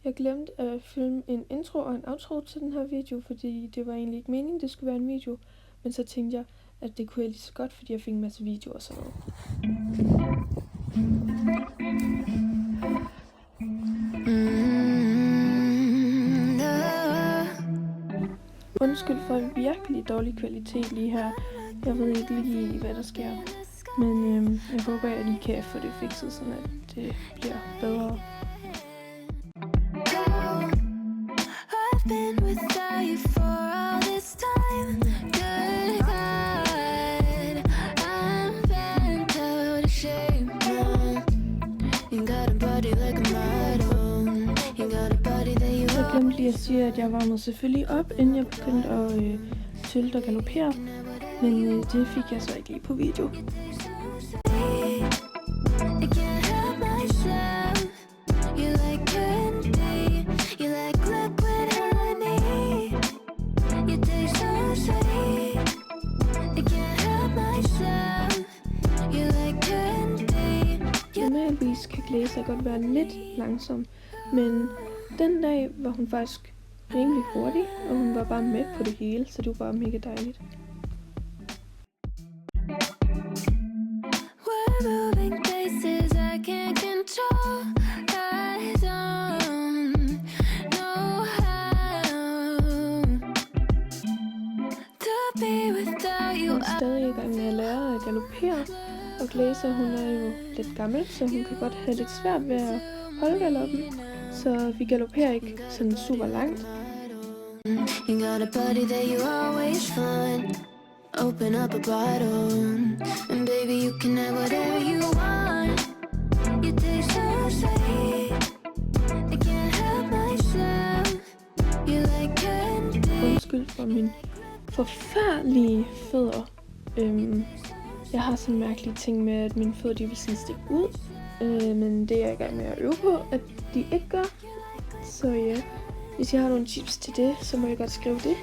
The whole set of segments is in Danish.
Jeg glemte at filme en intro og en outro til den her video, fordi det var egentlig ikke meningen, det skulle være en video. Men så tænkte jeg, at det kunne jeg lige så godt, fordi jeg fik en masse videoer og sådan noget. Undskyld for en virkelig dårlig kvalitet lige her. Jeg ved ikke lige, hvad der sker. Men jeg håber, jeg lige kan få det fikset, sådan at det bliver bedre. Jeg glemte lige at sige, at jeg varmede selvfølgelig op, inden jeg begyndte at tylte og galopere. Men det fik jeg så ikke lige på video. Normalvis kan Glazer godt være lidt langsom, men den dag var hun faktisk rimelig hurtig, og hun var bare med på det hele, så det var bare mega dejligt. Jeg er stadig i gang med at lære at galopere, og Glazer, hun er jo lidt gammel, så hun kan godt have lidt svært ved at holde galoppen, så vi galopperer ikke sådan super langt. Open up a bottle, and baby you can have whatever you want. You taste so sweet, I can't help myself. You like candy. Undskyld for min forfærdelige fødder. Jeg har sådan en mærkelig ting med, at mine fødder de vil sådan stikke ud. Men det er jeg i gang med at øve på, at de ikke gør. Så ja, hvis jeg har nogle tips til det, så må jeg godt skrive det.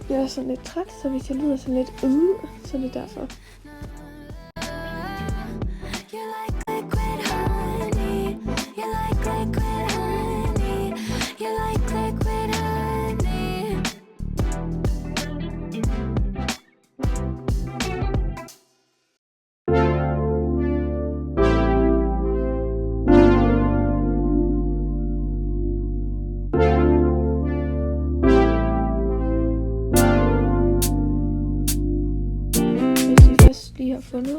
Jeg er sådan lidt træt, så hvis jeg lyder sådan lidt så er det derfor. Lige har fundet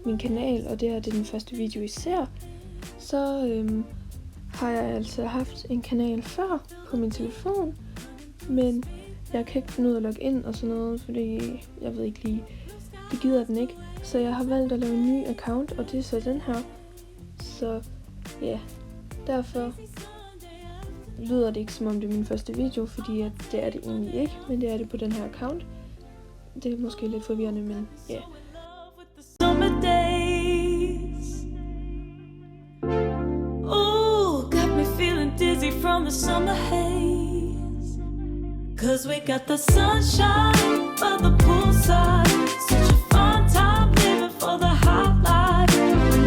min kanal, og det er den første video I ser, så har jeg altså haft en kanal før på min telefon, men jeg kan ikke finde ud af at logge ind og sådan noget, fordi jeg ved ikke lige, det gider den ikke, så jeg har valgt at lave en ny account, og det er så den her, så ja, derfor lyder det ikke som om det er min første video, fordi at det er det egentlig ikke, men det er det på den her account. Det er måske lidt forvirrende, men ja. Yeah. Summer days, ooh, got me feeling dizzy from the summer haze. 'Cause we got the sunshine by the poolside, such a fun time living for the hot life.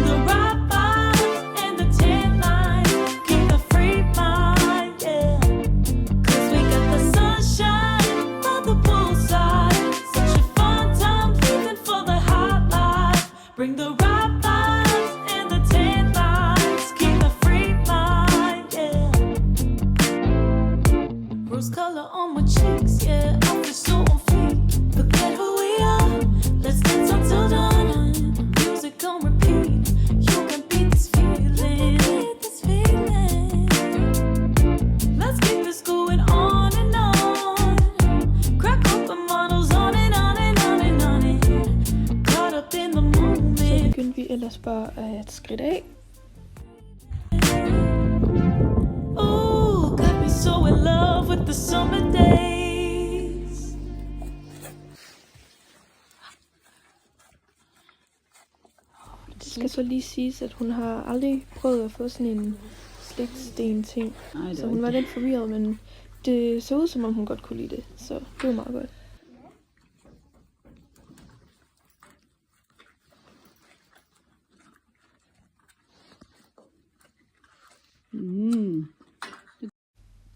The right vibes and the tan line, keep a free mind, yeah. 'Cause we got the sunshine by the poolside, such a fun time living for the hot life. Bring the right vibes and the tan lines, keep a free mind, yeah. Rose color on my cheeks, yeah, I feel so on fleek. Forget who we are, let's dance until dawn. Music on repeat, you can beat this feeling, Let's keep this going on and on. Crack open models on and on and on and on and caught up in the moment. Så begyndte vi ellers bare at skridte af. Ooh, got me so in love with the summer days. Det skal så lige siges, at hun har aldrig prøvet at få sådan en sliksten ting. Så hun var lidt forvirret, men det så ud som om hun godt kunne lide det, så det var meget godt.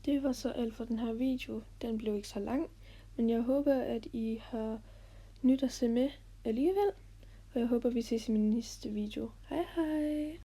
det var så alt for den her video. Den blev ikke så lang, men jeg håber, at I har nyt at se med alligevel. Og jeg håber, vi ses i min næste video. Hej hej!